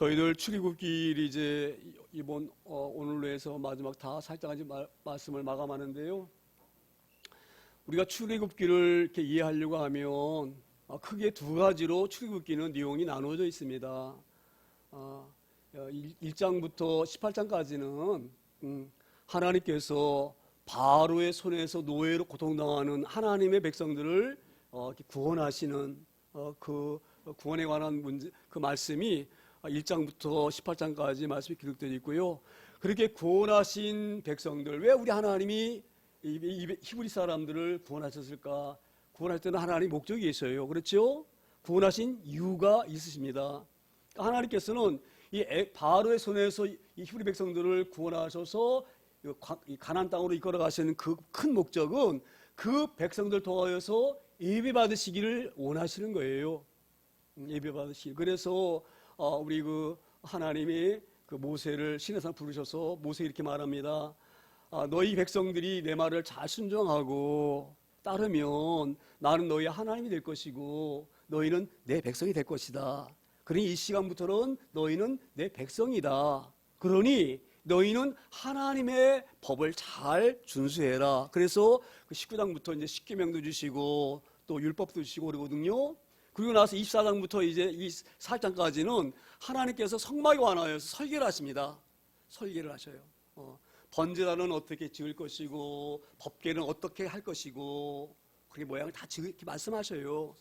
저희들 출애굽기를 이제 이번 오늘로 해서 마지막 다 살짝까지 말씀을 마감하는데요. 우리가 출애굽기를 이렇게 이해하려고 하면 크게 두 가지로 출애굽기는 내용이 나누어져 있습니다. 1장부터 18장까지는 하나님께서 바로의 손에서 노예로 고통당하는 하나님의 백성들을 구원하시는 그 구원에 관한 문제, 그 말씀이 1장부터 18장까지 말씀이 기록되어 있고요. 그렇게 구원하신 백성들, 왜 우리 하나님이 히브리 사람들을 구원하셨을까? 구원할 때는 하나님 목적이 있어요. 그렇죠? 구원하신 이유가 있으십니다. 하나님께서는 이 바로의 손에서 이 히브리 백성들을 구원하셔서 가나안 땅으로 이끌어 가시는 그 큰 목적은 그 백성들 통하여서 예배 받으시기를 원하시는 거예요. 예배 받으시기. 그래서 우리 그 하나님이 그 모세를 시내산 부르셔서 모세 이렇게 말합니다. 너희 백성들이 내 말을 잘 순종하고 따르면 나는 너희 하나님이 될 것이고 너희는 내 백성이 될 것이다. 그러니 이 시간부터는 너희는 내 백성이다. 그러니 너희는 하나님의 법을 잘 준수해라. 그래서 그 19장부터 이제 십계명도 주시고 또 율법도 주시고 그러거든요. 그리고 나서 24장부터 이제 이 4장까지는 하나님께서 성막에 관하여서 설계를 하십니다. 설계를 하셔요. 번제단은 어떻게 지을 것이고 법궤는 어떻게 할 것이고 그렇게 모양을 다 이렇게 말씀하셔요.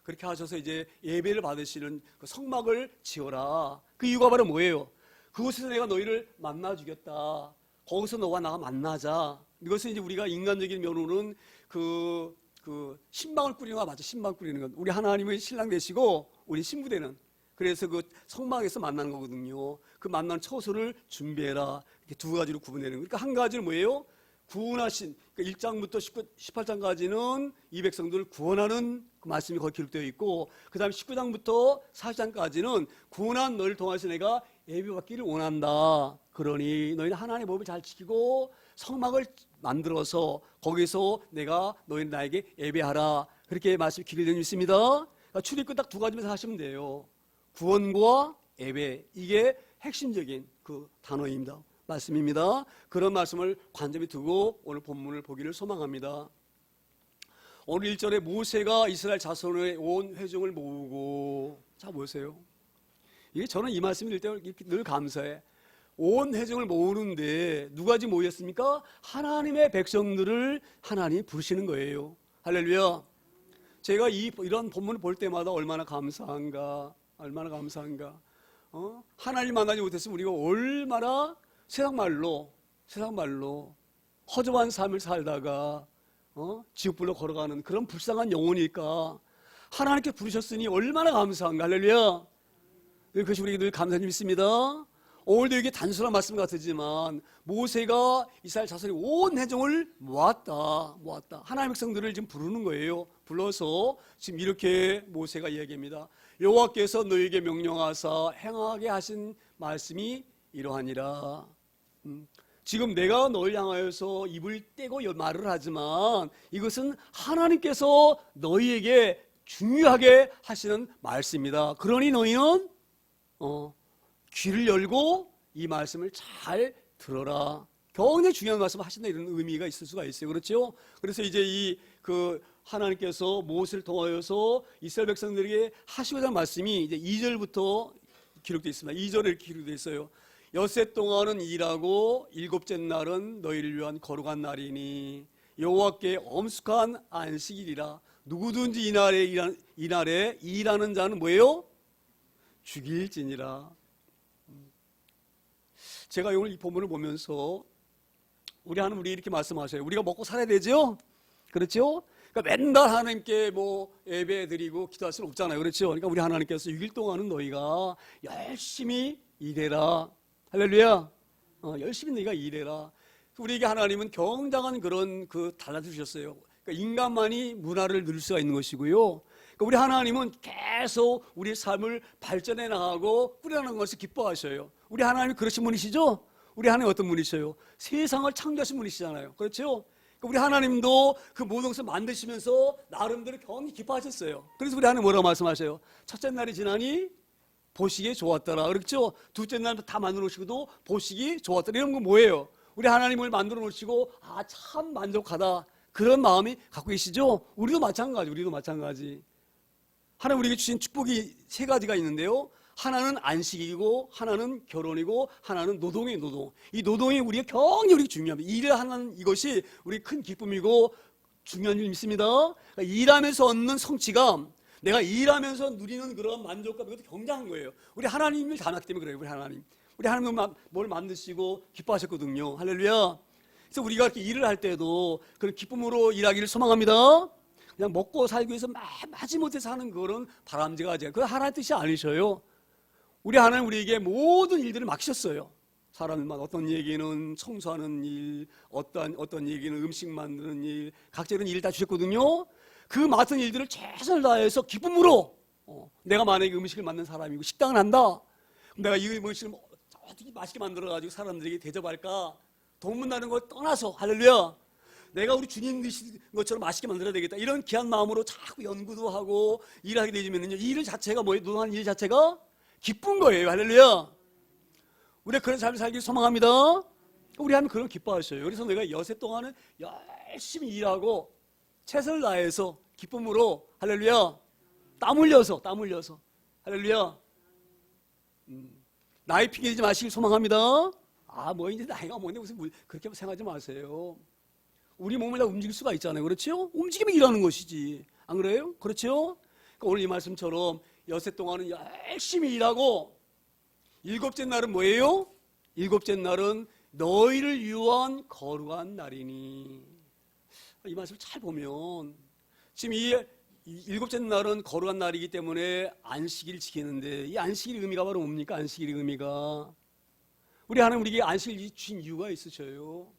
그렇게 하셔서 이제 예배를 받으시는 그 성막을 지어라. 그 이유가 바로 뭐예요? 그곳에서 내가 너희를 만나 주겠다. 거기서 너와 나가 만나자. 이것은 이제 우리가 인간적인 면으로는 그 신방을 꾸리는 거 맞죠? 신방 꾸리는 건 우리 하나님의 신랑 되시고 우리 신부 되는. 그래서 그 성막에서 만나는 거거든요. 그 만나는 처소를 준비해라. 이렇게 두 가지로 구분되는 거예요. 그러니까 한 가지는 뭐예요? 구원하신, 그러니까 1장부터 18장까지는 이 백성들을 구원하는 그 말씀이 거기 기록되어 있고, 그 다음에 19장부터 40장까지는 구원한 너를 통해서 내가 예배받기를 원한다. 그러니 너희는 하나님의 법을 잘 지키고 성막을 만들어서 거기서 내가 너희는 나에게 예배하라. 그렇게 말씀이 기록되어 있습니다. 그러니까 출입구 딱 두 가지면서 하시면 돼요. 구원과 예배, 이게 핵심적인 그 단어입니다. 말씀입니다. 그런 말씀을 관점에 두고 오늘 본문을 보기를 소망합니다. 오늘 1절에 모세가 이스라엘 자손의 온 회중을 모으고, 자 보세요. 이게 저는 이 말씀을 읽을 때 늘 감사해. 온 회중을 모으는데 누가 지금 모였습니까? 하나님의 백성들을 하나님이 부르시는 거예요. 할렐루야. 제가 이런 본문을 볼 때마다 얼마나 감사한가. 얼마나 감사한가. 하나님 만나지 못했으면 우리가 얼마나 세상 말로 허접한 삶을 살다가 지옥불로 걸어가는 그런 불쌍한 영혼일까. 하나님께 부르셨으니 얼마나 감사한가. 할렐루야. 그것이 우리에게 늘 감사함이 있습니다. 오늘도 이게 단순한 말씀 같지만 모세가 이스라엘 자손의 온 회중을 모았다. 하나님의 백성들을 지금 부르는 거예요. 불러서 지금 이렇게 모세가 이야기합니다. 여호와께서 너희에게 명령하사 행하게 하신 말씀이 이러하니라. 지금 내가 너를 향하여서 입을 떼고 말을 하지만 이것은 하나님께서 너희에게 중요하게 하시는 말씀이다. 그러니 너희는 귀를 열고 이 말씀을 잘 들어라. 굉장히 중요한 말씀을 하신다, 이런 의미가 있을 수가 있어요. 그렇죠? 그래서 이제 하나님께서 모세를 통하여서 이스라엘 백성들에게 하시고자 하는 말씀이 이제 2절부터 기록되어 있습니다. 2절에 이렇게 기록되어 있어요. 엿새 동안은 일하고 일곱째 날은 너희를 위한 거룩한 날이니 여호와께 엄숙한 안식일이라. 누구든지 이날에 일하는 자는 뭐예요? 죽일지니라. 제가 오늘 이 본문을 보면서 우리 하나님 이렇게 말씀하셔요. 우리가 먹고 살아야 되죠? 그렇죠? 그러니까 맨날 하나님께 예배 드리고 기도할 수는 없잖아요. 그렇죠? 그러니까 우리 하나님께서 6일 동안은 너희가 열심히 일해라. 할렐루야. 열심히 너희가 일해라. 우리에게 하나님은 굉장한 그런 달란트를 주셨어요. 그러니까 인간만이 문화를 누릴 수가 있는 것이고요. 그러니까 우리 하나님은 계속 우리의 삶을 발전해 나가고 꾸려나가는 것을 기뻐하셔요. 우리 하나님이 그러신 분이시죠? 우리 하나님 어떤 분이셔요? 세상을 창조하신 분이시잖아요. 그렇죠? 그러니까 우리 하나님도 그 모든 것을 만드시면서 나름대로 굉장히 기뻐하셨어요. 그래서 우리 하나님 뭐라고 말씀하셔요? 첫째 날이 지나니 보시기에 좋았더라. 그렇죠? 둘째 날 다 만들어 놓으시고도 보시기 좋았더라. 이런 건 뭐예요? 우리 하나님을 만들어 놓으시고 참 만족하다. 그런 마음이 갖고 계시죠? 우리도 마찬가지. 하나님 우리에게 주신 축복이 세 가지가 있는데요. 하나는 안식이고, 하나는 결혼이고, 하나는 노동이에요, 노동. 이 노동이 우리가 굉장히 중요합니다. 일을 하는 이것이 우리 큰 기쁨이고 중요한 일 믿습니다. 그러니까 일하면서 얻는 성취감, 내가 일하면서 누리는 그런 만족감, 이것도 굉장한 거예요. 우리 하나님을 닮았기 때문에 그래요, 우리 하나님 뭘 만드시고 기뻐하셨거든요. 할렐루야. 그래서 우리가 이렇게 일을 할 때도 그런 기쁨으로 일하기를 소망합니다. 그냥 먹고 살기 위해서 마지못해 사는 그런 바람직하지. 그건 하나님의 뜻이 아니셔요. 우리 하나님 우리에게 모든 일들을 맡기셨어요. 사람들만 어떤 얘기는 청소하는 일, 어떤 얘기는 음식 만드는 일, 각자 이런 일 다 주셨거든요. 그 맡은 일들을 최선을 다해서 기쁨으로 내가 만약에 음식을 만든 사람이고 식당을 한다. 내가 이 음식을 어떻게 맛있게 만들어가지고 사람들에게 대접할까? 돈문다는 걸 떠나서 할렐루야. 내가 우리 주님 드신 것처럼 맛있게 만들어야 되겠다. 이런 귀한 마음으로 자꾸 연구도 하고 일하게 되면요. 일 자체가 뭐예요? 노동하는 일 자체가 기쁜 거예요. 할렐루야. 우리가 그런 삶을 살길 소망합니다. 우리 하나님 그런 기뻐하셔요. 그래서 내가 여세 동안은 열심히 일하고 최선을 다해서 기쁨으로 할렐루야. 땀 흘려서 할렐루야. 나이 핑계대지 마시길 소망합니다. 이제 나이가 뭔데 무슨 그렇게 생각하지 마세요. 우리 몸을 다 움직일 수가 있잖아요. 그렇죠? 움직이면 일하는 것이지. 안 그래요? 그렇죠? 그러니까 오늘 이 말씀처럼 여세 동안은 열심히 일하고 일곱째 날은 뭐예요? 일곱째 날은 너희를 위한 거룩한 날이니. 이 말씀을 잘 보면 지금 이 일곱째 날은 거룩한 날이기 때문에 안식일을 지키는데 이 안식일의 의미가 바로 뭡니까? 안식일의 의미가 우리 하나님 우리에게 안식일을 주신 이유가 있으셔요.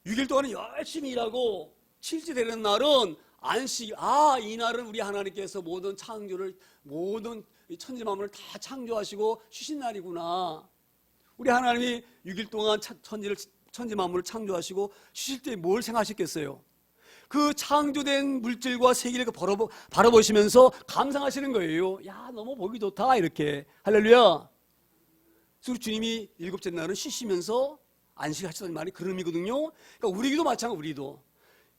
6일 동안 열심히 일하고 7째 되는 날은 안식. 이 날은 우리 하나님께서 모든 창조를 모든 천지 만물을 다 창조하시고 쉬신 날이구나. 우리 하나님이 6일 동안 천지 만물을 창조하시고 쉬실 때 뭘 생각하셨겠어요? 그 창조된 물질과 세계를 바라보시면서 감상하시는 거예요. 너무 보기 좋다 이렇게. 할렐루야. 그래서 주님이 일곱째 날은 쉬시면서 안식하시다는 말이 그런 의미거든요. 그러니까 우리도 마찬가지. 우리도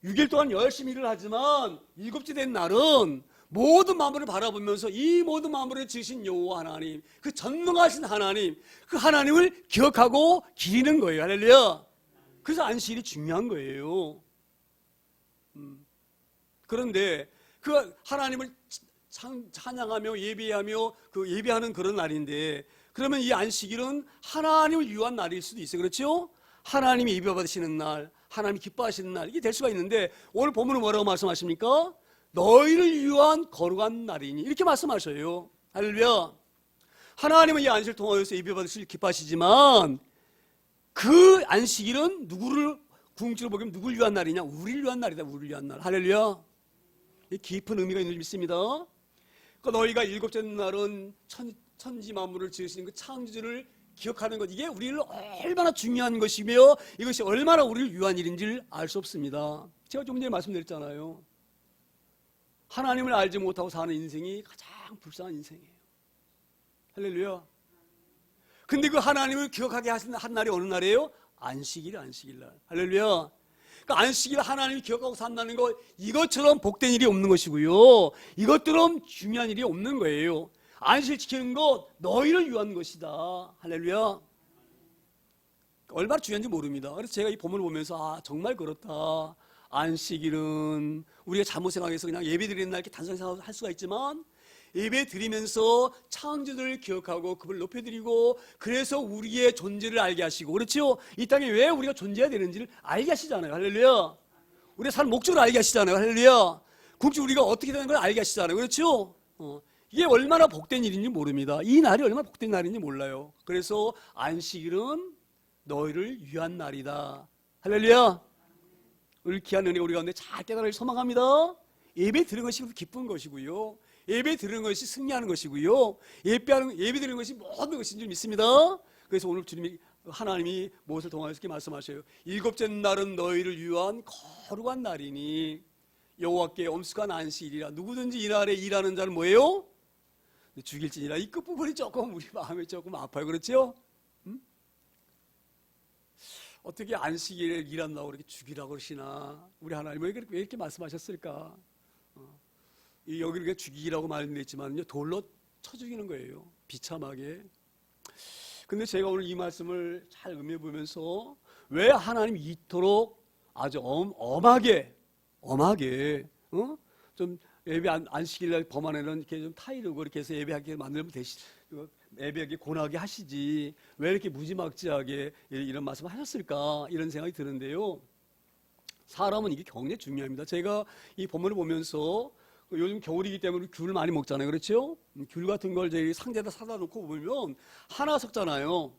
6일 동안 열심히 일을 하지만 일곱째 된 날은 모든 만물을 바라보면서 이 모든 만물을 지으신 여호와 하나님, 그 전능하신 하나님, 그 하나님을 기억하고 기리는 거예요. 할렐루야. 그래서 안식일이 중요한 거예요. 그런데 그 하나님을 찬양하며 예배하며 그 예배하는 그런 날인데, 그러면 이 안식일은 하나님을 위한 날일 수도 있어요. 그렇죠? 하나님이 예배 받으시는 날, 하나님이 기뻐하시는 날, 이게 될 수가 있는데 오늘 본문은 뭐라고 말씀하십니까? 너희를 위한 거룩한 날이니, 이렇게 말씀하셔요. 할렐루야. 하나님은 이 안식일을 통하여서 예배 받으실 기뻐하시지만 그 안식일은 누구를 궁극적으로 보면 누구를 위한 날이냐? 우리를 위한 날이다. 우리를 위한 날. 할렐루야. 깊은 의미가 있는 줄 믿습니다. 그러니까 너희가 일곱째 날은 천지 만물을 지으신 그 창조주를 기억하는 것, 이게 우리를 얼마나 중요한 것이며 이것이 얼마나 우리를 위한 일인지를 알 수 없습니다. 제가 좀 전에 말씀드렸잖아요. 하나님을 알지 못하고 사는 인생이 가장 불쌍한 인생이에요. 할렐루야. 근데 그 하나님을 기억하게 하신 한 날이 어느 날이에요? 안식일 날. 할렐루야. 그러니까 안식일 하나님을 기억하고 산다는 것, 이것처럼 복된 일이 없는 것이고요. 이것처럼 중요한 일이 없는 거예요. 안식일 지키는 것 너희를 위한 것이다. 할렐루야. 얼마나 중요한지 모릅니다. 그래서 제가 이 본문을 보면서 정말 그렇다. 안식일은 우리가 잘못 생각해서 그냥 예배 드리는 날 이렇게 단순히 생각할 수가 있지만, 예배 드리면서 창조주를 기억하고 그분을 높여드리고, 그래서 우리의 존재를 알게 하시고, 그렇죠? 이 땅에 왜 우리가 존재해야 되는지를 알게 하시잖아요. 할렐루야. 우리가 살 목적을 알게 하시잖아요. 할렐루야. 굳이 우리가 어떻게 되는 걸 알게 하시잖아요. 그렇죠? 이게 얼마나 복된 일인지 모릅니다. 이 날이 얼마나 복된 날인지 몰라요. 그래서 안식일은 너희를 위한 날이다. 할렐루야. 우리 귀한 은혜 우리 가운데 잘 깨달을 소망합니다. 예배 드리는 것이 기쁜 것이고요. 예배 드리는 것이 승리하는 것이고요. 예배 드리는 것이 모든 것인 줄 믿습니다. 그래서 오늘 주님이 하나님이 무엇을 통하여서 이렇게 말씀하셔요. 일곱째 날은 너희를 위한 거룩한 날이니 여호와께 엄숙한 안식일이라. 누구든지 이 날에 일하는 자는 뭐예요? 죽일지니라 이 끝부분이 조금 우리 마음이 조금 아파요. 그렇죠? 어떻게 안식일에 일한다고 그렇게 죽이라고 그러시나? 우리 하나님은 왜 이렇게 말씀하셨을까? 여기 이렇게 죽이라고 말씀했지만요, 돌로 쳐 죽이는 거예요. 비참하게. 근데 제가 오늘 이 말씀을 잘 음해 보면서 왜 하나님이 이토록 아주 엄하게 좀 예배 안식일날 범하는 이렇게 좀 타이르고 이렇게 해서 예배하게 만들면 예배하게 고나게 하시지 왜 이렇게 무지막지하게 이런 말씀을 하셨을까 이런 생각이 드는데요. 사람은 이게 굉장히 중요합니다. 제가 이 본문을 보면서 요즘 겨울이기 때문에 귤을 많이 먹잖아요. 그렇죠? 귤 같은 걸 저희 상자에다 사다 놓고 보면 하나 섞잖아요.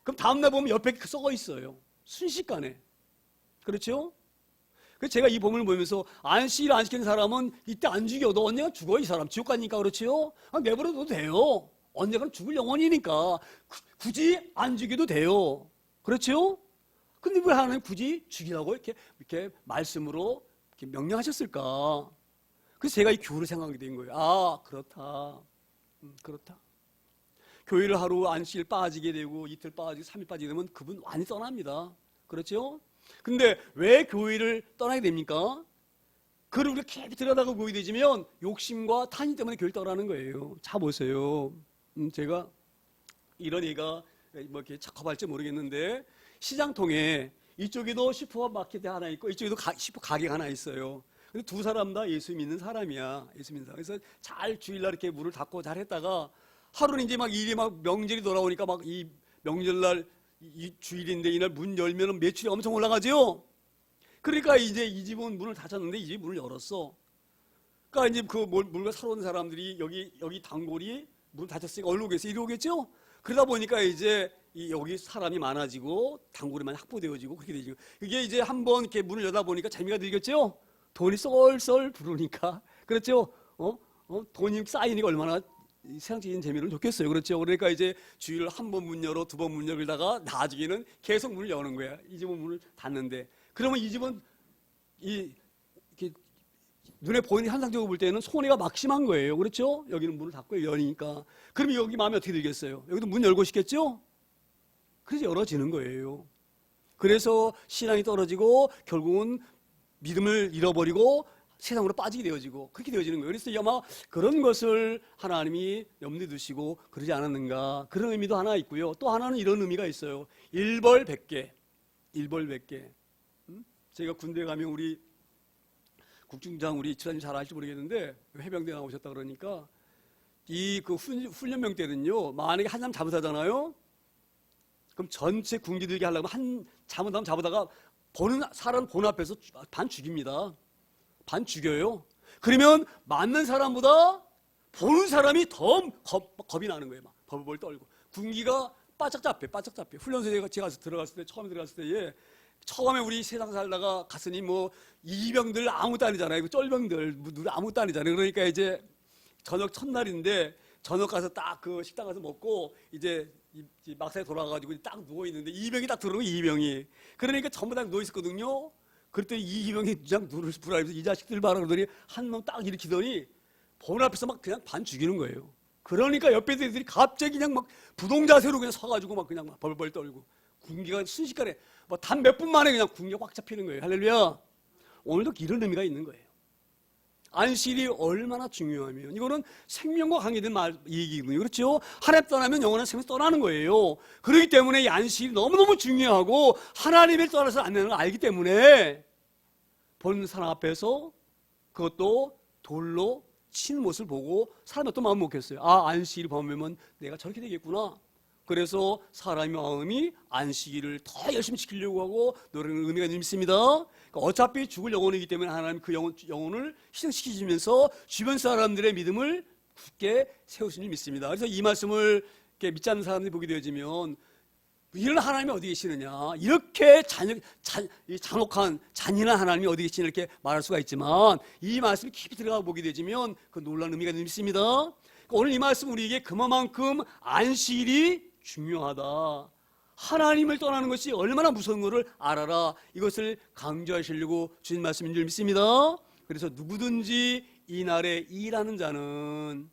그럼 다음날 보면 옆에 썩어 있어요. 순식간에. 그렇죠? 그래서 제가 이 본문을 보면서 안식일 안 시키는 사람은 이때 안 죽여도 언젠가 죽어 이 사람. 지옥 가니까 그렇죠? 내버려둬도 돼요. 언젠가는 죽을 영혼이니까 굳이 안 죽여도 돼요. 그렇죠? 근데 왜 하나님 굳이 죽이라고 이렇게 말씀으로 이렇게 명령하셨을까? 그래서 제가 이 교회를 생각하게 된 거예요. 아, 그렇다. 그렇다. 교회를 하루 안식일 빠지게 되고 이틀 빠지고 3일 빠지게 되면 그분 완전히 떠납니다. 그렇죠? 근데 왜 교회를 떠나게 됩니까? 그를 우리가 깊이 들여다가 보게 되지면 욕심과 탄심 때문에 교회를 떠나는 거예요. 자 보세요. 제가 이런 얘기가 뭐 이렇게 적합할지 모르겠는데 시장통에 이쪽에도 슈퍼마켓이 하나 있고 이쪽에도 슈퍼 가게가 하나 있어요. 근데 두 사람 다 예수 믿는 사람이야. 예수 믿는 사람. 그래서 잘 주일날 이렇게 문을 닫고 잘 했다가 하루는 이제 막 일이 막 명절이 돌아오니까 막 이 명절날 이 주일인데 이날 문 열면 매출이 엄청 올라가죠. 그러니까 이제 이 집은 문을 닫았는데 이 집이 문을 열었어. 그러니까 이제 그 물건 사러 온 사람들이 여기 단골이 문을 닫혔으니까 얼른 오겠어. 이리 오겠죠. 그러다 보니까 이제 여기 사람이 많아지고 단골이 많이 확보되어지고 그렇게 되죠. 이게 이제 한번 이렇게 문을 여다 보니까 재미가 들겠죠. 돈이 쏠쏠 부르니까 그렇죠. 돈이 쌓이니까 얼마나 세상적인 재미를 좋겠어요. 그렇죠. 그러니까 이제 주일 한 번 문 열어 두 번 문 열다가 나중에는 계속 문을 여는 거야. 이 집은 문을 닫는데 그러면 이 집은 이렇게 눈에 보이는 현상적으로 볼 때는 손해가 막심한 거예요. 그렇죠. 여기는 문을 닫고 여니까 그러면 여기 마음이 어떻게 들겠어요? 여기도 문 열고 싶겠죠. 그래서 열어지는 거예요. 그래서 신앙이 떨어지고 결국은 믿음을 잃어버리고 세상으로 빠지게 되어지고 그렇게 되어지는 거예요. 그래서 아마 그런 것을 하나님이 염두에 두시고 그러지 않았는가 그런 의미도 하나 있고요. 또 하나는 이런 의미가 있어요. 일벌백계. 제가 군대 가면 우리 국중장 우리 지사님 잘 아실지 모르겠는데 해병대 나오셨다 그러니까 그 훈련병 때는요. 만약에 한 사람 잘못하잖아요. 그럼 전체 군기 들게 하려면 한 잘못하면 잡아다가 보는 사람 본 앞에서 반 죽입니다. 반 죽여요. 그러면 맞는 사람보다 보는 사람이 더 겁이 나는 거예요. 막 벌벌 떨고 군기가 바짝 잡혀. 훈련소에 제가 들어갔을 때 처음에 들어갔을 때에 처음에 우리 세상 살다가 갔으니 뭐 이병들 아무것도 아니잖아요. 쫄병들 아무것도 아니잖아요. 그러니까 이제 저녁 첫날인데 저녁 가서 딱 그 식당 가서 먹고 이제 막사에 돌아가가지고 딱 누워 있는데 이병이 딱 들어오고 이병이 그러니까 전부 다 누워 있었거든요. 그때 이병이 그냥 눈을 부라면서 이 자식들 봐라 그러더니 한 놈 딱 일으키더니 본 앞에서 막 그냥 반 죽이는 거예요. 그러니까 옆에 애들이 갑자기 그냥 막 부동자세로 그냥 서가지고 막 그냥 막 벌벌 떨고 군기가 순식간에 뭐 단 몇 분 만에 그냥 군기가 확 잡히는 거예요. 할렐루야. 오늘도 이런 의미가 있는 거예요. 안식일이 얼마나 중요하면 이거는 생명과 관계된 얘기거든요. 그렇죠? 하나님 떠나면 영원한 생명 떠나는 거예요. 그렇기 때문에 이 안식일이 너무너무 중요하고 하나님을 떠나서 안 되는 걸 알기 때문에 보는 사람 앞에서 그것도 돌로 치는 모습을 보고 사람이 어떤 마음을 먹겠어요. 아, 안식일을 범하면 내가 저렇게 되겠구나. 그래서 사람의 마음이 안식일을 더 열심히 지키려고 하고 노력하는 의미가 있습니다. 그러니까 어차피 죽을 영혼이기 때문에 하나님 그 영혼을 희생시키시면서 주변 사람들의 믿음을 굳게 세우신 줄 믿습니다. 그래서 이 말씀을 이렇게 믿지 않는 사람들이 보게 되어지면 이런 하나님이 어디 계시느냐, 이렇게 잔혹한 잔인한 하나님이 어디 계시느냐 이렇게 말할 수가 있지만 이 말씀이 깊이 들어가 보게 되지면 그 놀라운 의미가 있습니다. 그러니까 오늘 이 말씀 우리에게 그만큼 안식일이 중요하다. 하나님을 떠나는 것이 얼마나 무서운 것을 알아라. 이것을 강조하시려고 주신 말씀인 줄 믿습니다. 그래서 누구든지 이 날에 일하는 자는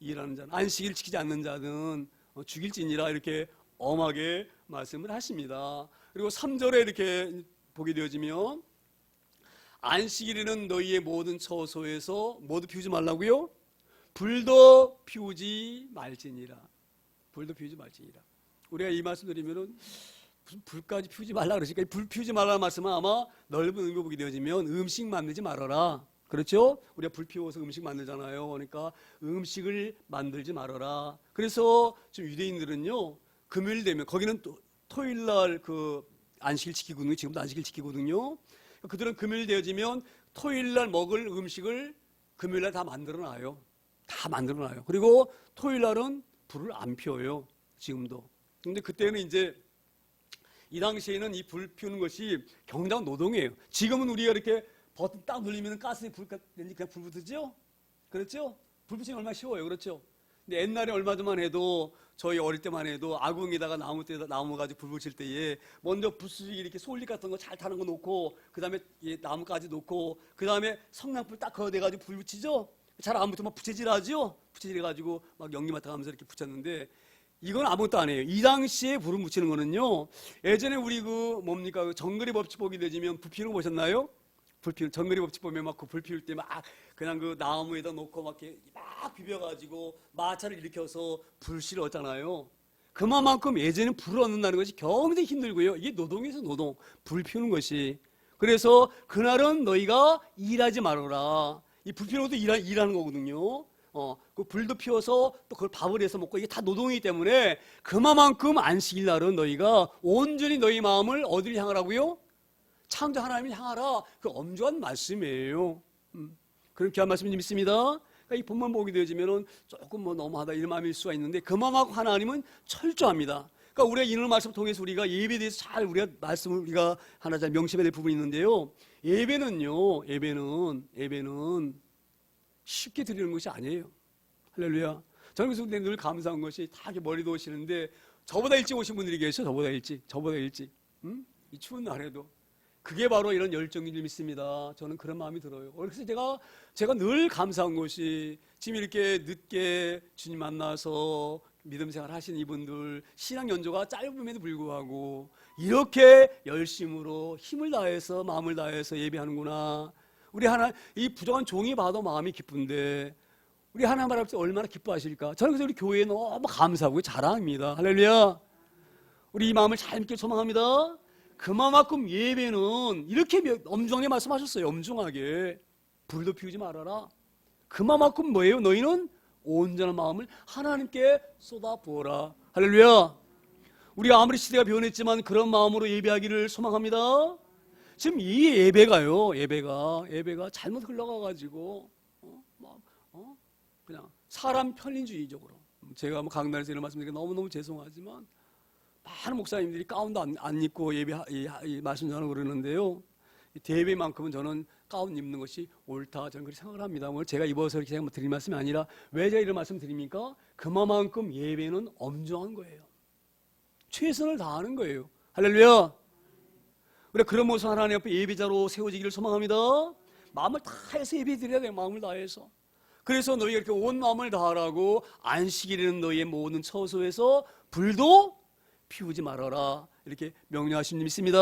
일하는 자는 안식일을 지키지 않는 자는 죽일지니라 이렇게 엄하게 말씀을 하십니다. 그리고 3절에 이렇게 보게 되어지면 안식일에는 너희의 모든 처소에서 모두 피우지 말라고요? 불도 피우지 말지니라. 불도 피우지 말지니라. 우리가 이 말씀 드리면은 무슨 불까지 피우지 말라 그러시니까 불 피우지 말라는 말씀은 아마 넓은 의미로 보게 되어지면 음식 만들지 말아라. 그렇죠? 우리가 불 피워서 음식 만들잖아요. 그러니까 음식을 만들지 말아라. 그래서 지금 유대인들은요, 금요일 되면 거기는 또 토요일 날 그 안식일 지키거든요. 지금도 안식일 지키거든요. 그들은 금요일 되어지면 토요일 날 먹을 음식을 금요일 날 다 만들어 놔요. 다 만들어 놔요. 그리고 토요일 날은 불을 안 피워요. 지금도. 근데 그때는 이제 이 당시에는 이 불 피우는 것이 경장 노동이에요. 지금은 우리가 이렇게 버튼 딱 누르면 가스에 불 그냥 불 붙죠? 그렇죠? 불 붙이는 얼마나 쉬워요. 그렇죠? 근데 옛날에 얼마 전만 해도 저희 어릴 때만 해도 아궁에다가 나무 가지고 불 붙일 때에 먼저 부스러기 이렇게 솔잎 같은 거 잘 타는 거 놓고 그다음에 나무까지 놓고 그다음에 성냥불 딱 거대가지고 불 붙이죠? 잘 안 붙으면 부채질하죠? 부채질해가지고 막 연기 맡아가면서 이렇게 붙였는데 이건 아무것도 아니에요. 이 당시에 불을 붙이는 거는요. 예전에 우리 그 정글의 법칙 보게 되지면 불 피우는 거 보셨나요? 정글의 법칙 보면 막 그 불 피울 때 막 그냥 그 나무에다 놓고 막 이렇게 막 비벼가지고 마차를 일으켜서 불씨를 얻잖아요. 그만큼 예전에 불을 얻는다는 것이 굉장히 힘들고요. 이게 노동에서 노동, 불 피우는 것이. 그래서 그날은 너희가 일하지 말아라. 이 불 피우는 것도 일하는 거거든요. 그 불도 피워서 또 그걸 밥을 해서 먹고 이게 다 노동이기 때문에 그만큼 안식일 날은 너희가 온전히 너희 마음을 어디를 향하라고요? 창조 하나님을 향하라. 그 엄중한 말씀이에요. 그런 귀한 말씀이 있습니다. 그러니까 이 본문 보게 되어지면은 조금 뭐 너무하다 이런 마음일 수가 있는데 그만큼 하나님은 철저합니다. 그러니까 우리가 이런 말씀을 통해서 우리가 예배에 대해서 잘 우리가 말씀을 우리가 하나 잘 명심해야 될 부분이 있는데요. 예배는요. 예배는 쉽게 드리는 것이 아니에요. 할렐루야. 저는 그래서 늘 감사한 것이 다 이렇게 머리 도시는데 저보다 일찍 오신 분들이 계셔. 저보다 일찍. 이 추운 날에도. 그게 바로 이런 열정인 줄 믿습니다. 저는 그런 마음이 들어요. 그래서 제가 늘 감사한 것이 지금 이렇게 늦게 주님 만나서 믿음 생활 하신 이분들 신앙 연조가 짧음에도 불구하고 이렇게 열심으로 힘을 다해서 마음을 다해서 예배하는구나. 우리 이 부정한 종이 봐도 마음이 기쁜데 우리 하나님 아버지 얼마나 기뻐하실까. 저는 그래서 우리 교회에 너무 감사하고 자랑합니다. 할렐루야. 우리 이 마음을 잘 믿게 소망합니다. 그만큼 예배는 이렇게 엄중하게 말씀하셨어요. 엄중하게. 불도 피우지 말아라. 그만큼 뭐예요? 너희는 온전한 마음을 하나님께 쏟아부어라. 할렐루야. 우리가 아무리 시대가 변했지만 그런 마음으로 예배하기를 소망합니다. 지금 이 예배가 잘못 흘러가가지고 그냥 사람 편리주의적으로 제가 뭐 강단에서 이런 말씀드리니까 너무너무 죄송하지만 많은 목사님들이 가운도 안 입고 말씀 전하고 그러는데요. 대회만큼은 저는 가운 입는 것이 옳다. 저는 그렇게 생각을 합니다. 오늘 제가 입어서 이렇게 드릴 말씀이 아니라 왜 제가 이런 말씀 드립니까? 그만큼 예배는 엄중한 거예요. 최선을 다하는 거예요. 할렐루야. 우리가 그런 모습 하나님 앞에 예배자로 세워지기를 소망합니다. 마음을 다해서 예배 드려야 돼요. 마음을 다해서. 그래서 너희가 이렇게 온 마음을 다하라고 안식일에는 너희의 모든 처소에서 불도 피우지 말아라. 이렇게 명령하신 줄 믿습니다.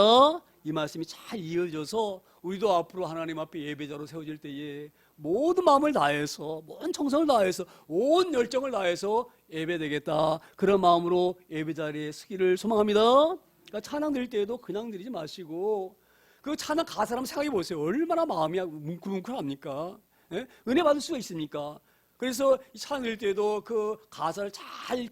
이 말씀이 잘 이어져서 우리도 앞으로 하나님 앞에 예배자로 세워질 때에 모든 마음을 다해서 모든 정성을 다해서 온 열정을 다해서 예배되겠다. 그런 마음으로 예배 자리에 서기를 소망합니다. 그러니까 찬양 드릴 때에도 그냥 드리지 마시고 그 찬양 가사를 한번 생각해 보세요. 얼마나 마음이 뭉클뭉클합니까? 예? 은혜 받을 수가 있습니까? 그래서 찬양 드릴 때도 그 가사를 잘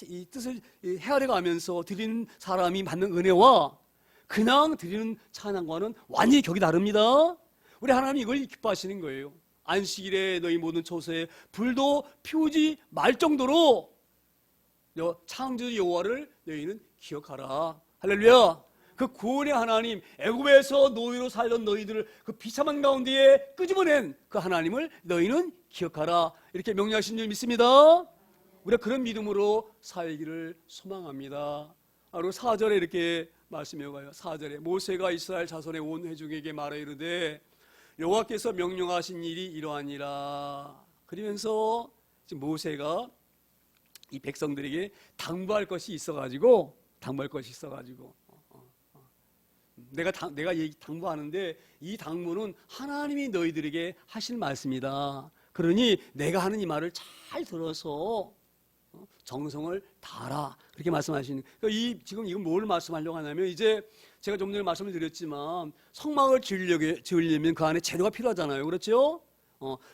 이 뜻을 헤아려 가면서 드리는 사람이 받는 은혜와 그냥 드리는 찬양과는 완전히 격이 다릅니다. 우리 하나님이 이걸 기뻐하시는 거예요. 안식일에 너희 모든 처소에 불도 피우지 말 정도로 창조 여호와를 너희는 기억하라. 할렐루야. 그 구원의 하나님, 애굽에서 노예로 살던 너희들을 그 비참한 가운데에 끄집어낸 그 하나님을 너희는 기억하라. 이렇게 명령하신 줄 믿습니다. 우리가 그런 믿음으로 살기를 소망합니다. 그리고 4절에 이렇게 말씀해 가요. 4절에 모세가 이스라엘 자손의 온 회중에게 말하 이르되 여호와께서 명령하신 일이 이러하니라. 그러면서 지금 모세가 이 백성들에게 당부할 것이 있어가지고 내가 당부하는데 이 당부는 하나님이 너희들에게 하실 말씀이다. 그러니 내가 하는 이 말을 잘 들어서 정성을 다하라. 그렇게 말씀하시는. 그러니까 지금 이건 뭘 말씀하려고 하냐면 이제 제가 좀 전에 말씀을 드렸지만 성막을 지으려면 그 안에 재료가 필요하잖아요. 그렇죠?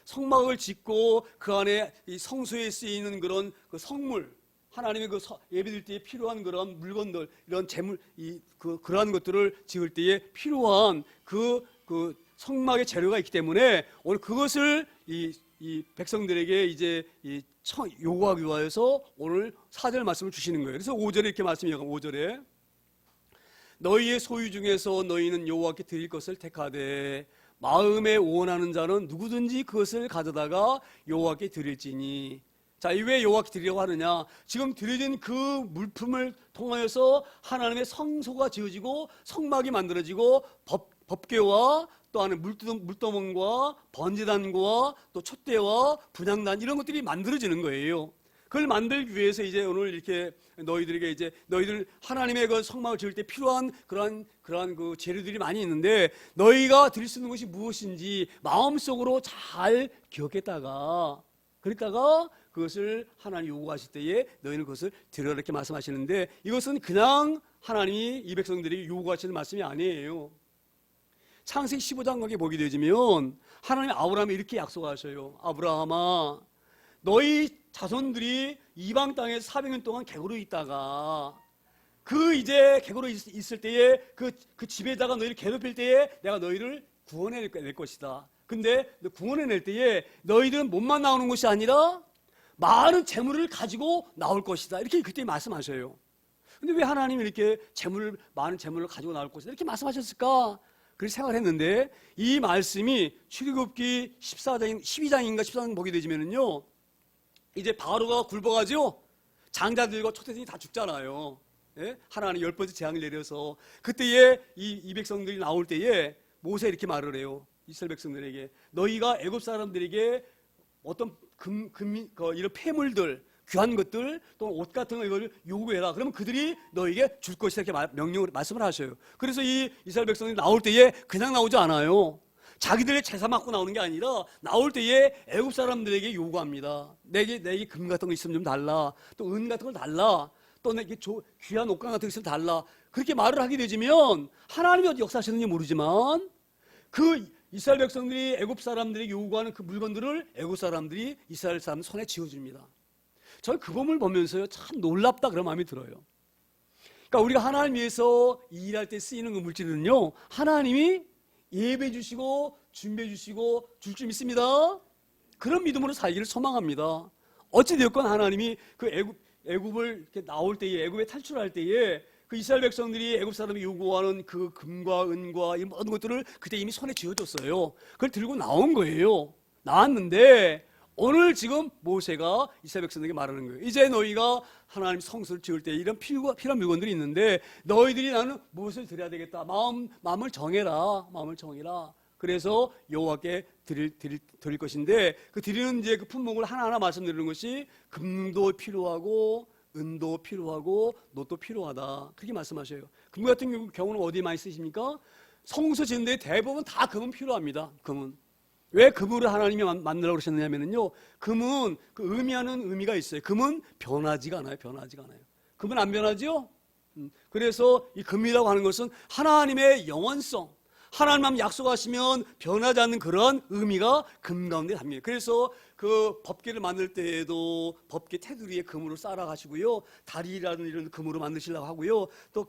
성막을 짓고 그 안에 이 성소에 쓰이는 그런 그 성물, 하나님의 그 예배드릴 때에 필요한 그런 물건들, 이런 재물, 그러한 것들을 지을 때에 필요한 그 성막의 재료가 있기 때문에 오늘 그것을 이 백성들에게 이제 요구하기 위하여서 오늘 4절 말씀을 주시는 거예요. 그래서 5절에 이렇게 말씀해요. 5절에 너희의 소유 중에서 너희는 여호와께 드릴 것을 택하되 마음에 원하는 자는 누구든지 그것을 가져다가 여호와께 드릴지니. 자, 왜 여호와께 드리려고 하느냐? 지금 드려진 그 물품을 통하여서 하나님의 성소가 지어지고 성막이 만들어지고 법궤와 또 안에 물두멍과 번제단과 또 촛대와 분향단 이런 것들이 만들어지는 거예요. 그걸 만들기 위해서 이제 오늘 이렇게 너희들에게 이제 너희들 하나님의 그 성막을 지을 때 필요한 그러한 그 재료들이 많이 있는데 너희가 드릴 수 있는 것이 무엇인지 마음속으로 잘 기억했다가 그것을 하나님 요구하실 때에 너희는 그것을 드려라 이렇게 말씀하시는데 이것은 그냥 하나님이 이 백성들에게 요구하시는 말씀이 아니에요. 창세기 15장 거기에 보게 되면 하나님 아브라함이 이렇게 약속하셔요. 아브라함아, 너희 자손들이 이방 땅에 400년 동안 객으로 있다가 이제 객으로 있을 때에 그 지배자가 너희를 괴롭힐 때에 내가 너희를 구원해낼 것이다. 근데 구원해낼 때에 너희들은 몸만 나오는 것이 아니라 많은 재물을 가지고 나올 것이다. 이렇게 그때 말씀하셔요. 근데 왜 하나님이 이렇게 많은 재물을 가지고 나올 것이다 이렇게 말씀하셨을까? 그렇게 생각했는데 이 말씀이 출애굽기 12장인가 14장 보게 되면요, 이제 바로가 굴복하죠. 장자들과 초대생이 다 죽잖아요. 예? 하나님 10번째 재앙을 내려서 그때에 이 백성들이 나올 때에 모세 이렇게 말을 해요. 이스라엘 백성들에게 너희가 애굽 사람들에게 어떤 이런 폐물들, 귀한 것들, 또 옷 같은 걸 요구해라. 그러면 그들이 너에게 줄 것이다 이렇게 명령을 말씀을 하셔요. 그래서 이 이스라엘 백성들이 나올 때에 그냥 나오지 않아요. 자기들의 제사 맡고 나오는 게 아니라 나올 때에 애굽 사람들에게 요구합니다. 내게 금 같은 거 있으면 좀 달라. 또 은 같은 걸 달라. 또 내게 귀한 옷감 같은 거 있으면 달라. 그렇게 말을 하게 되면 하나님이 어디 역사하시는지 모르지만 그 이스라엘 백성들이 애굽 사람들이 요구하는 그 물건들을 애굽 사람들이 이스라엘 사람 손에 쥐어줍니다. 저는 그 본문을 보면서요, 참 놀랍다 그런 마음이 들어요. 그러니까 우리가 하나님 위해서 일할 때 쓰이는 그 물질은요, 하나님이 예배해 주시고 준비해 주시고 줄 줄 믿습니다. 그런 믿음으로 살기를 소망합니다. 어찌되었건 하나님이 그 애굽을 이렇게 나올 때에, 애굽에 탈출할 때에 그 이스라엘 백성들이 애굽 사람이 요구하는 그 금과 은과 이 모든 것들을 그때 이미 손에 쥐어줬어요. 그걸 들고 나온 거예요. 나왔는데 오늘 지금 모세가 이스라엘 백성에게 말하는 거예요. 이제 너희가 하나님 성소를 지을 때 이런 필요한 물건들이 있는데 너희들이 나는 무엇을 드려야 되겠다. 마음을 정해라. 마음을 정해라. 그래서 여호와께 드릴 것인데 그 드리는 이제 그 품목을 하나하나 말씀드리는 것이 금도 필요하고 은도 필요하고 놋도 필요하다. 그렇게 말씀하셔요. 금 같은 경우는 어디에 많이 쓰십니까? 성소 짓는데 대부분 다 금은 필요합니다. 금은. 왜 금으로 하나님이 만들라고 그러셨느냐면요, 금은 그 의미하는 의미가 있어요. 금은 변하지가 않아요. 금은 안 변하죠? 그래서 이 금이라고 하는 것은 하나님의 영원성, 하나님만 약속하시면 변하지 않는 그런 의미가 금 가운데 담겨요. 그래서 그 법궤를 만들 때에도 법궤 테두리에 금으로 쌓아 가시고요, 다리라는 이런 금으로 만드시려고 하고요, 또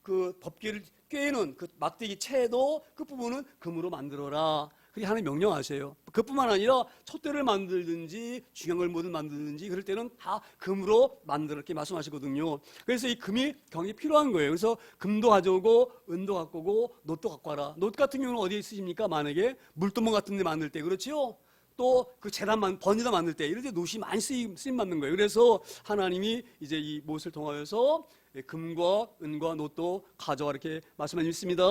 그 법궤를 꿰는 그 막대기 채도 끝부분은 금으로 만들어라. 그게 하나님 명령하세요. 그뿐만 아니라 촛대를 만들든지 중요한 걸 뭐든 만들든지 그럴 때는 다 금으로 만들게 말씀하시거든요. 그래서 이 금이 굉장히 필요한 거예요. 그래서 금도 가져오고 은도 갖고 오고 놋도 갖고 와라. 놋 같은 경우는 어디에 쓰십니까? 만약에 물두멍 같은 데 만들 때, 그렇죠? 또 그 번제단 만들 때 이럴 때 놋이 많이 쓰임 받는 거예요. 그래서 하나님이 이제 이 못을 통하여서 금과 은과 놋도 가져와 이렇게 말씀하셨습니다.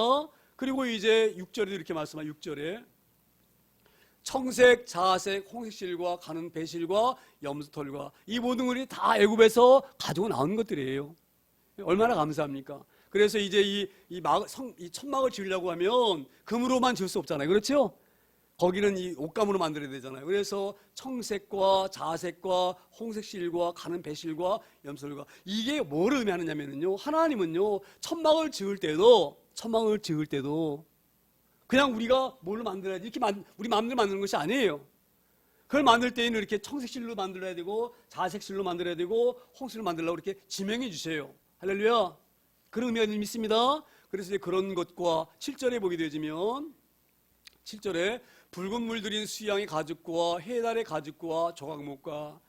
그리고 이제 6절에도 이렇게 말씀하세요. 6절에 청색, 자색, 홍색실과 가는 배실과 염소털과 이 모든 것이 다 애굽에서 가지고 나온 것들이에요. 얼마나 감사합니까? 그래서 이제 이 천막을 지으려고 하면 금으로만 지을 수 없잖아요. 그렇죠? 거기는 이 옷감으로 만들어야 되잖아요. 그래서 청색과 자색과 홍색실과 가는 배실과 염소털과 이게 뭐를 의미하느냐면요. 하나님은요. 천막을 지을 때도 그냥 우리가 뭘로 만들어야지 이렇게 우리 마음대로 만드는 것이 아니에요. 그걸 만들 때에는 이렇게 청색실로 만들어야 되고 자색실로 만들어야 되고 홍색실로 만들려고 이렇게 지명해 주세요. 할렐루야. 그런 의미가 있습니다. 그래서 이제 그런 것과 7절에 보게 되어지면 7절에 붉은 물 들인 수양의 가죽과 해달의 가죽과 조각목과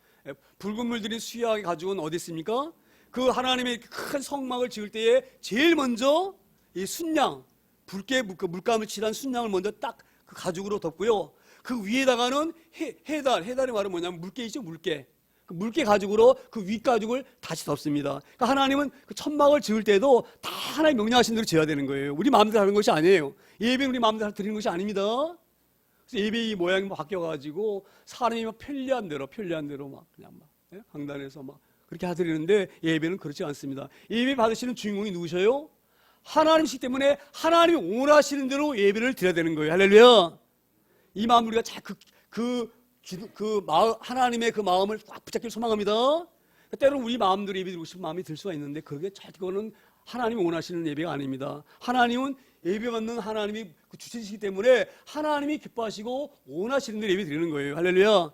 붉은 물 들인 수양의 가죽은 어디 있습니까? 그 하나님의 큰 성막을 지을 때에 제일 먼저 이 순양 붉게 물감을 칠한 순양을 먼저 딱 그 가죽으로 덮고요. 그 위에다가는 해달의 말은 뭐냐면 물개이죠, 물개. 그 물개 가죽으로 그 윗가죽을 다시 덮습니다. 그러니까 하나님은 그 천막을 지을 때도 다 하나님 명령하신 대로 지어야 되는 거예요. 우리 마음대로 하는 것이 아니에요. 예배는 우리 마음대로 드리는 것이 아닙니다. 그래서 예배의 모양이 바뀌어가지고 사람이 막 편리한 대로 막 그냥 막 강단에서 막 그렇게 하드리는데 예배는 그렇지 않습니다. 예배 받으시는 주인공이 누구셔요? 하나님이시기 때문에 하나님이 원하시는 대로 예배를 드려야 되는 거예요. 할렐루야. 이 마음 우리가 잘 하나님의 그 마음을 꽉 붙잡기를 소망합니다. 때로는 우리 마음대로 예배 드리고 싶은 마음이 들 수가 있는데 그거는 하나님이 원하시는 예배가 아닙니다. 하나님은 예배 받는 하나님이 주체이시기 때문에 하나님이 기뻐하시고 원하시는 대로 예배 드리는 거예요. 할렐루야.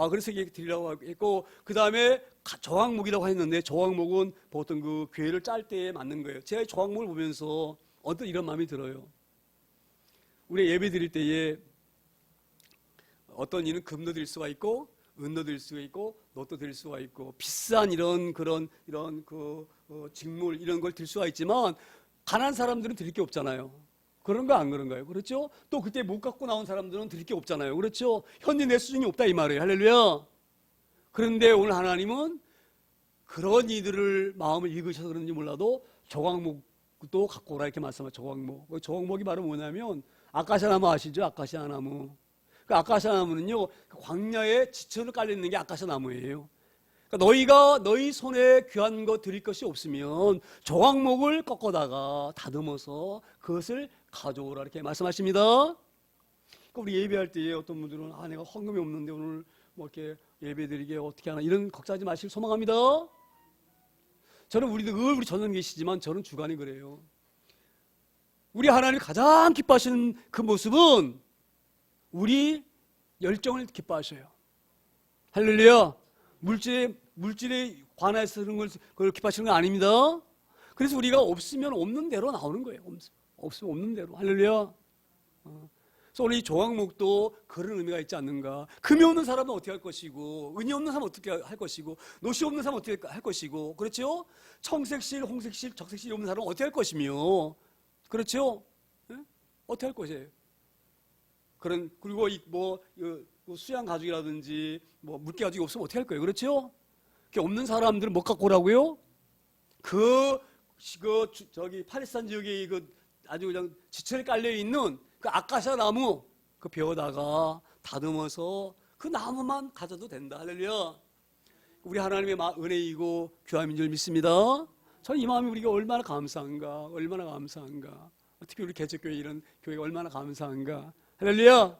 그래서 이게 드리라고 했고, 그 다음에 저항목이라고 했는데, 저항목은 보통 그 궤를 짤 때에 맞는 거예요. 제가 저항목을 보면서 어떤 이런 마음이 들어요. 우리 예배 드릴 때에 어떤 이는 금도 드릴 수가 있고, 은도 드릴 수가 있고, 놋도 드릴 수가 있고, 비싼 이런 직물 이런 걸 드릴 수가 있지만, 가난한 사람들은 드릴 게 없잖아요. 그런가 안 그런가요? 그렇죠? 또 그때 못 갖고 나온 사람들은 드릴 게 없잖아요. 그렇죠? 현재 내 수준이 없다 이 말이에요. 할렐루야. 그런데 오늘 하나님은 그런 이들을 마음을 읽으셔서 그런지 몰라도 조각목도 갖고 오라 이렇게 말씀하세요. 조각목. 조각목이 바로 뭐냐면 아카시아 나무 아시죠? 아카시아 나무. 그 아카시아 나무는요, 그 광야에 지천을 깔려 있는 게 아카시아 나무예요. 그러니까 너희 손에 귀한 거 드릴 것이 없으면 조각목을 꺾어다가 다듬어서 그것을 가져오라 이렇게 말씀하십니다. 그러니까 우리 예배할 때에 어떤 분들은 내가 헌금이 없는데 오늘 뭐 이렇게 예배드리게 어떻게 하나 이런 걱정하지 마시길 소망합니다. 저는 우리 전원 계시지만 저는 주관이 그래요. 우리 하나님이 가장 기뻐하시는 그 모습은 우리 열정을 기뻐하셔요. 할렐루야. 물질에 관해서 그걸 기뻐하시는 건 아닙니다. 그래서 우리가 없으면 없는 대로 나오는 거예요. 없으면 없는 대로. 할렐루야. 그래서 오늘 이 조각목도 그런 의미가 있지 않는가. 금이 없는 사람은 어떻게 할 것이고, 은이 없는 사람은 어떻게 할 것이고, 놋이 없는 사람은 어떻게 할 것이고, 그렇죠? 청색실, 홍색실, 적색실이 없는 사람은 어떻게 할 것이며, 그렇죠? 네? 어떻게 할 것이에요? 그리고 수양 가죽이라든지 물개 가죽이 없으면 어떻게 할 거예요? 그렇죠? 없는 사람들은 못 갖고 오라고요? 저기 팔레스타인 지역에 아주 그냥 지천에 깔려 있는 그 아카시아 나무 그 벼다가 다듬어서 그 나무만 가져도 된다. 할렐루야. 우리 하나님의 은혜이고 귀함인 줄 믿습니다. 저는 이 마음이 우리가 얼마나 감사한가. 특히 우리 개척교회 이런 교회가 얼마나 감사한가. 할렐루야.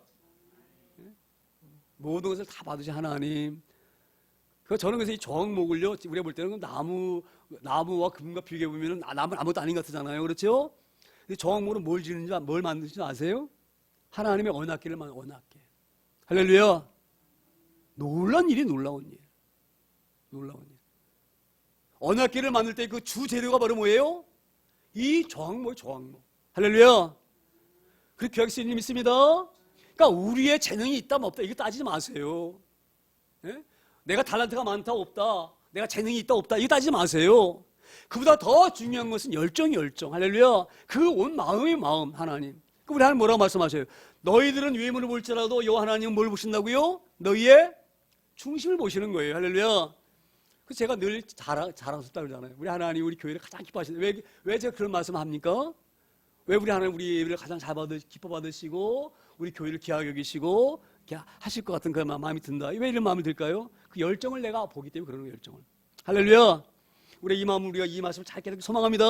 모든 것을 다 받으신 하나님. 저는 그래서 이 조각목을요, 우리가 볼 때는 나무와 금과 비교해 보면 나무는 아무것도 아닌 것 같잖아요. 그렇죠? 근데 조각목은 뭘 만드는지 아세요? 하나님의 언약궤를 만든 언약궤. 할렐루야. 놀라운 일. 언약궤를 만들 때 그 주 재료가 바로 뭐예요? 이 조각목. 할렐루야. 그렇게 귀하게 쓰인 일 믿습니다. 그러니까 우리의 재능이 있다 없다 이거 따지지 마세요. 예? 내가 달란트가 많다 없다, 내가 재능이 있다 없다 이거 따지지 마세요. 그보다 더 중요한 것은 열정. 할렐루야. 그 온 마음의 마음 하나님. 우리 하나님 뭐라고 말씀하셔요? 너희들은 외모를 볼지라도 여호와 하나님은 뭘 보신다고요? 너희의 중심을 보시는 거예요. 할렐루야. 그래서 제가 늘 자랑스럽다 그러잖아요. 우리 하나님 우리 교회를 가장 기뻐하시는 왜 제가 그런 말씀을 합니까? 왜 우리 하나님 우리 예배를 가장 기뻐 받으시고 우리 교회를 귀하게 여기시고 이렇게 하실 것 같은 그런 마음이 든다. 왜 이런 마음이 들까요? 그 열정을 내가 보기 때문에 그러는 거예요, 열정을. 할렐루야. 우리 이 마음을 우리가 이 말씀을 잘 깨닫고 소망합니다.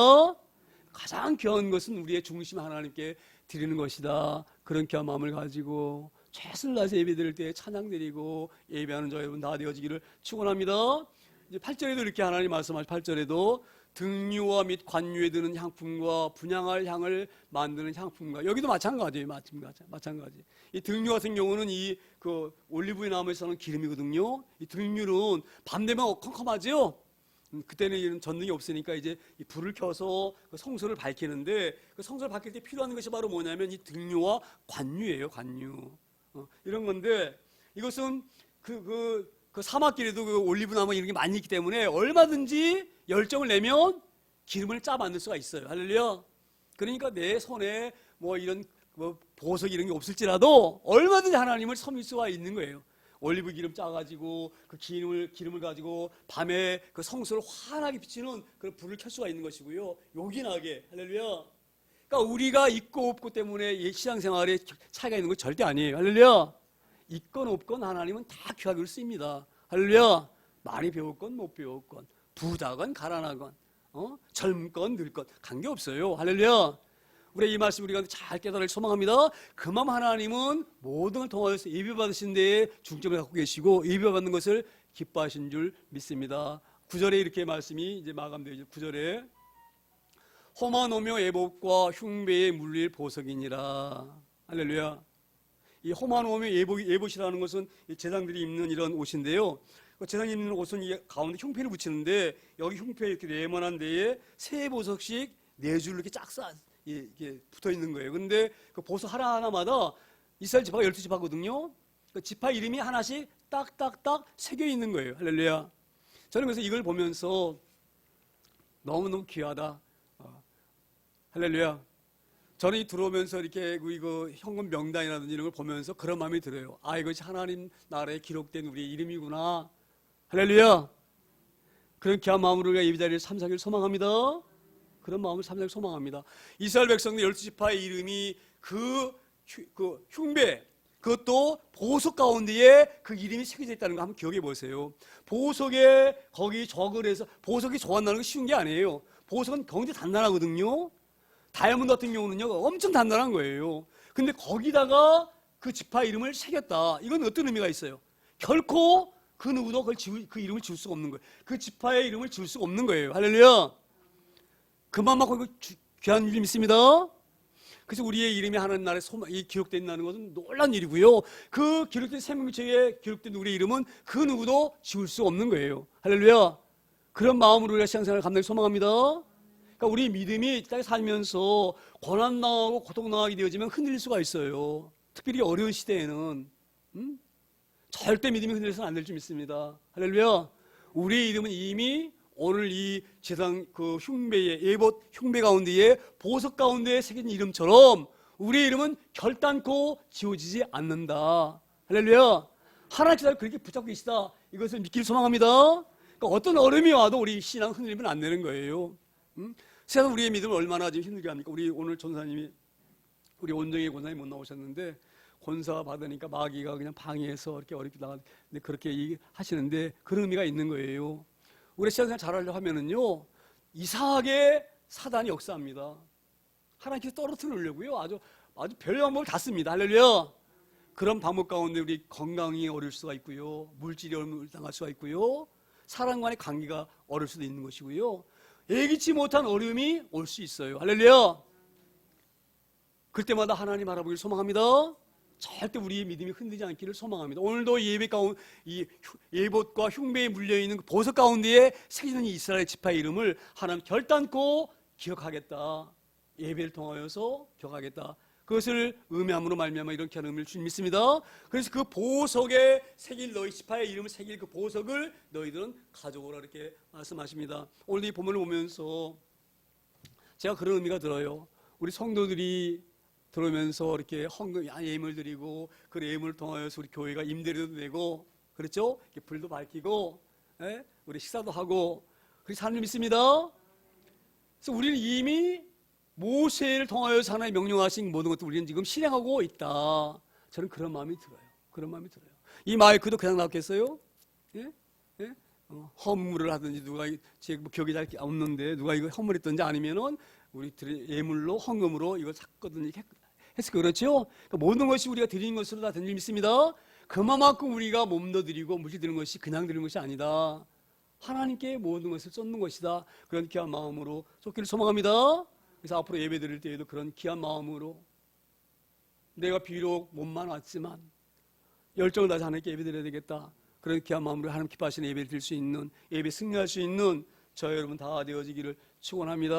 가장 귀한 것은 우리의 중심 하나님께 드리는 것이다. 그런 귀한 마음을 가지고 최선을 다해서 예배 드릴 때 찬양 드리고 예배하는 저 여러분 다 되어지기를 축원합니다. 이제 8절에도 이렇게 하나님 말씀하신 8절에도 등유와 및 관유에 드는 향품과 분향할 향을 만드는 향품과 여기도 마찬가지예요. 마찬가지. 이 등유 같은 경우는 이 그 올리브유 나무에서 나는 기름이거든요. 이 등유는 밤 되면 컴컴하죠. 그때는 이런 전등이 없으니까 이제 이 불을 켜서 그 성소를 밝히는데 그 성소를 밝힐 때 필요한 것이 바로 뭐냐면 이 등유와 관유예요. 관유. 이런 건데 이것은 그 사막길에도 그 올리브 나무 이런 게 많이 있기 때문에 얼마든지 열정을 내면 기름을 짜 만들 수가 있어요. 할렐루야. 그러니까 내 손에 뭐 이런 뭐 보석 이런 게 없을지라도 얼마든지 하나님을 섬길 수가 있는 거예요. 올리브 기름 짜가지고 그 기름을 가지고 밤에 그 성소를 환하게 비치는 그런 불을 켤 수가 있는 것이고요. 요긴하게. 할렐루야. 그러니까 우리가 있고 없고 때문에 신앙생활에 차이가 있는 건 절대 아니에요. 할렐루야. 있건 없건 하나님은 다 귀하게 쓰입니다. 할렐루야. 많이 배웠건 못 배웠건 부자건 가난하건 젊건 늙건 관계없어요. 할렐루야. 우리 이 말씀 우리가 잘 깨달을 소망합니다. 그 마음 하나님은 모든 걸 통하여서 예배 받으신 데에 중점을 갖고 계시고 예배 받는 것을 기뻐하신 줄 믿습니다. 9절에 이렇게 말씀이 이제 마감되죠. 9절에 호마노며 예복과 흉배에 물릴 보석이니라. 할렐루야. 이 호마노며 예복이라는 것은 제사장들이 입는 이런 옷인데요. 제사장이 입는 옷은 이 가운데 흉패를 붙이는데 여기 흉패 이렇게 네모난 데에 세 보석씩 네 줄로 이렇게 짝싸 이게 붙어 있는 거예요. 근데 그 보석 하나하나마다 이스라엘 지파가 12지파거든요. 그 지파 이름이 하나씩 딱딱딱 새겨 있는 거예요. 할렐루야. 저는 그래서 이걸 보면서 너무너무 귀하다. 할렐루야. 저는 들어오면서 이렇게 이거 현금 명단이라든지 이런 걸 보면서 그런 마음이 들어요. 아, 이것이 하나님 나라에 기록된 우리의 이름이구나. 할렐루야. 그런 귀한 마음으로 우리가 예배 자리를 참석하기를 소망합니다. 그런 마음을 참석하기를 소망합니다. 이스라엘 백성들 12지파의 이름이 그 흉배, 그것도 보석 가운데에 그 이름이 새겨져 있다는 거 한번 기억해 보세요. 보석에 거기 적을 해서 보석이 조각나는 건 쉬운 게 아니에요. 보석은 굉장히 단단하거든요. 다이아몬드 같은 경우는요 엄청 단단한 거예요. 근데 거기다가 그 지파 이름을 새겼다. 이건 어떤 의미가 있어요? 결코 그 누구도 그 이름을 지울 수가 없는 거예요. 그 지파의 이름을 지울 수가 없는 거예요. 할렐루야. 그만 맞고 귀한 일 믿습니다. 그래서 우리의 이름이 하나님 나라에 기록된다는 것은 놀라운 일이고요. 그 기록된 생명책에 기록된 우리의 이름은 그 누구도 지울 수 없는 거예요. 할렐루야. 그런 마음으로 우리가 신앙생활을 감당히 소망합니다. 그러니까 우리 믿음이 이 땅에 살면서 고난당하고 고통당하게 되어지면 흔들릴 수가 있어요. 특별히 어려운 시대에는 절대 믿음이 흔들려서는 안 될 줄 믿습니다. 할렐루야. 우리의 이름은 이미 오늘 이 제상 그 흉배의 예봇 흉배 가운데에 보석 가운데에 새긴 이름처럼 우리의 이름은 결단코 지워지지 않는다. 할렐루야. 하나님께서 그렇게 붙잡고 계시다. 이것을 믿기를 소망합니다. 그러니까 어떤 어려움이 와도 우리 신앙 흔들리면 안 되는 거예요. 세상 우리의 믿음을 얼마나 지금 힘들게 합니까? 우리 오늘 전사님이 우리 온정의 권사님 못 나오셨는데 권사 받으니까 마귀가 그냥 방해해서 이렇게 어렵게 나가는데 그렇게 하시는데 그런 의미가 있는 거예요. 우리 신앙생활 잘하려고 하면은요 이상하게 사단이 역사합니다. 하나님께서 떨어뜨리려고요. 아주 별 방법을 다 씁니다. 할렐루야. 그런 방법 가운데 우리 건강이 어려울 수가 있고요. 물질이 어려움을 당할 수가 있고요. 사람 간의 관계가 어려울 수도 있는 것이고요. 예기치 못한 어려움이 올 수 있어요. 할렐루야. 그때마다 하나님 알아보기를 소망합니다. 절대 우리의 믿음이 흔들리지 않기를 소망합니다. 오늘도 예배 가운데 이 예봇과 흉배에 물려있는 그 보석 가운데에 새기는 이스라엘 지파의 이름을 하나님 결단코 기억하겠다. 예배를 통하여서 기억하겠다. 그것을 의미함으로 말미암아 이렇게 하는 의미를 주님 믿습니다. 그래서 그 보석에 새길 너희 지파의 이름을 새길 그 보석을 너희들은 가져오라 이렇게 말씀하십니다. 오늘 이 본문을 보면서 제가 그런 의미가 들어요. 우리 성도들이 들어오면서 이렇게 헌금 예물 드리고 그 예물을 통하여서 우리 교회가 임대료도 내고 그렇죠? 불도 밝히고 우리 식사도 하고 그렇게 사는 줄 믿습니다. 그래서 우리는 이미 모세를 통하여서 하나님 명령하신 모든 것들 우리는 지금 실행하고 있다. 저는 그런 마음이 들어요. 그런 마음이 들어요. 이 마이크도 그냥 나왔겠어요? 예? 예? 허물을 하든지 누가 제 기억이 잘 없는데 누가 이거 허물했든지 아니면은 우리들이 예물로 헌금으로 이걸 샀거든요. 했을 거 그렇죠? 그러니까 모든 것이 우리가 드리는 것으로 다 된 줄 믿습니다. 그만큼 우리가 몸도 드리고 물질 드리는 것이 그냥 드리는 것이 아니다. 하나님께 모든 것을 쏟는 것이다. 그런 귀한 마음으로 쏟기를 소망합니다. 그래서 앞으로 예배 드릴 때에도 그런 귀한 마음으로 내가 비록 몸만 왔지만 열정을 다해서 하나님께 예배 드려야 되겠다. 그런 귀한 마음으로 하나님 기뻐하시는 예배를 드릴 수 있는, 예배 승리할 수 있는 저 여러분 다 되어지기를 축원합니다.